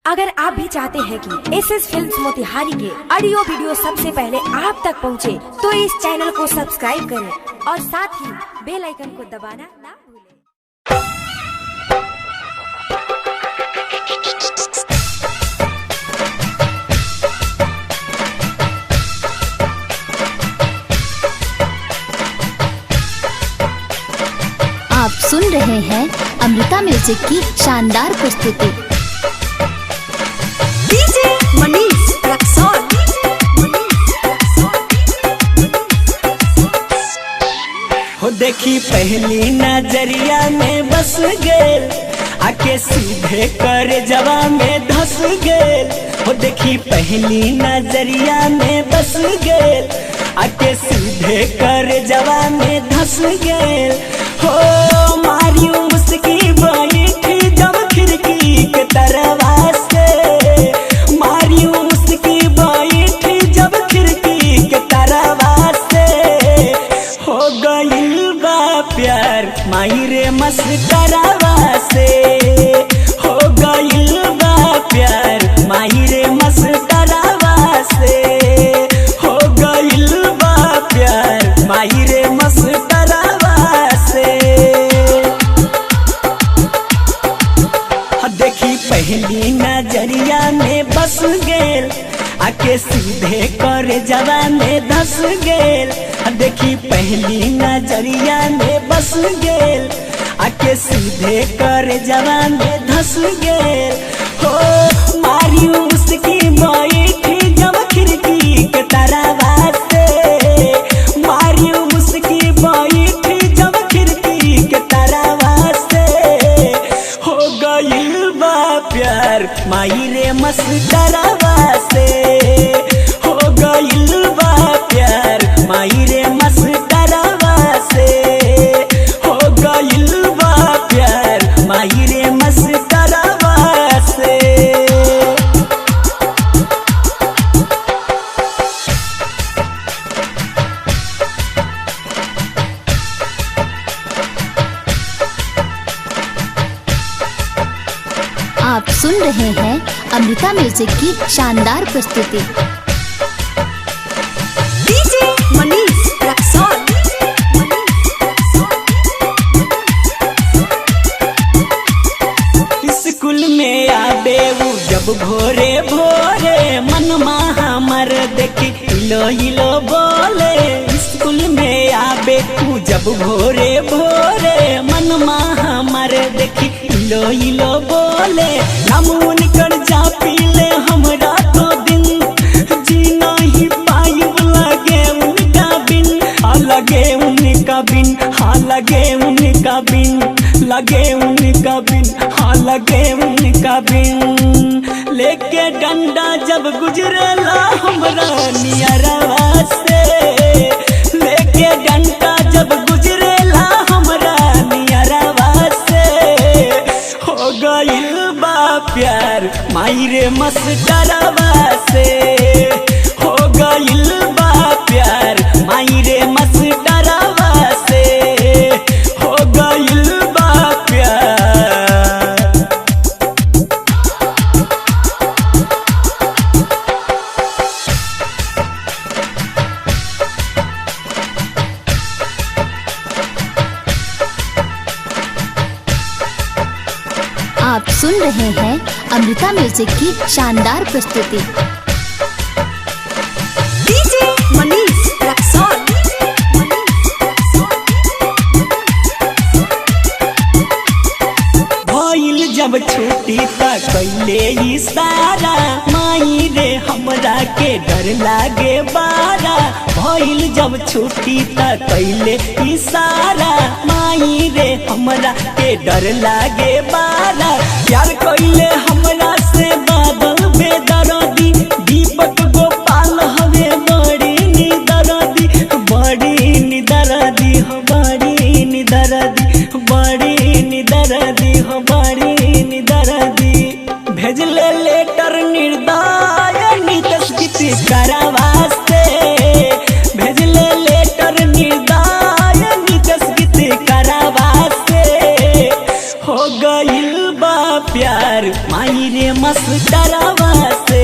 अगर आप भी चाहते हैं कि एसएस फिल्म्स मोतिहारी के ऑडियो वीडियो सबसे पहले आप तक पहुंचे, तो इस चैनल को सब्सक्राइब करें और साथ ही बेल आइकन को दबाना ना भूलें। आप सुन रहे हैं अमृता म्यूजिक की शानदार प्रस्तुति। हो देखी पहली नजरिया में बस गेल, आके सीधे कर जवा में धस गेल। हो देखी पहली नजरिया में बस गेल, आके सीधे कर जवा में धस गेल। हो मारी मुस्की बैठी जब खिड़की के तरवा से, मारी मुस्की बैठी जब खिड़की के तरवा से। हो गइल बा प्यार माई रे मस्करावा से, हो गइल बा प्यार माई रे मस्करावा से, हो गइल बा प्यार माई रे मस्करावा से। देखी पहली नजरिया में बस गेल, आके सीधे कर जवा में धस गेल। देखी पहली नजरिया में बस गेल, आके सीधे कर जवा में धस गेल। हो मारी मुस्की बैठी जब खिड़की के तरवा से, मारी मुस्की बैठी जब खिड़की के तरवा से। हो गइल बा प्यार माई रे मस्करावा से, हो गइल बा प्यार माई रे मस्करावा से, हो गइल बा प्यार माई रे मस्करावा से। आप सुन रहे हैं अमृता म्यूजिक की शानदार प्रस्तुति। स्कूल में आबे उ जब भोरे भोरे, मनमा हमर देखी इलो इलो बोले। स्कूल में आबे उ जब भोरे भोरे, मनमा हमर देखी इलो इलो बोले। नाम उनकर जा पीले हमरा तो दिन, जी नहीं पाइब लगे उनका बिन, लगे उनका बिन, हाँ लगे उनका बिन, लगे उनका बिन, हाँ लगे उनका बिन। लेके डंडा जब गुजरेला हमरा नियरवा से, लेके डंडा जब गुजरेला हमरा नियरवा से। हो गइल बा प्यार माई रे मस्करावा से, हो गइल बा प्यार माई रे मस्करावा से, हो गइल बा प्यार। आप सुन रहे हैं अमृता म्यूजिक की शानदार प्रस्तुति। भइल जब छुट्टी तक कैले इशारा, माई रे हमरा के डर लागे बारा। भइल जब छुट्टी तक कैले इशारा, माई रे हमरा के डर लागे बारा। प्यार कैले हमरा से बादल बेदर्दी, दीपक गोपाल हवे बड़ी निदर्दी, बड़ी निदर्दी हो, बड़ी निदर्दी, बड़ी निदर्दी हो, बड़ी निदर्दी। भेजले लेटर निर्दय नीतस गीत करावा से, भेजले लेटर निर्दय नीतस गीत करावा से। हो गइल बा प्यार माई रे मस्क डरावा से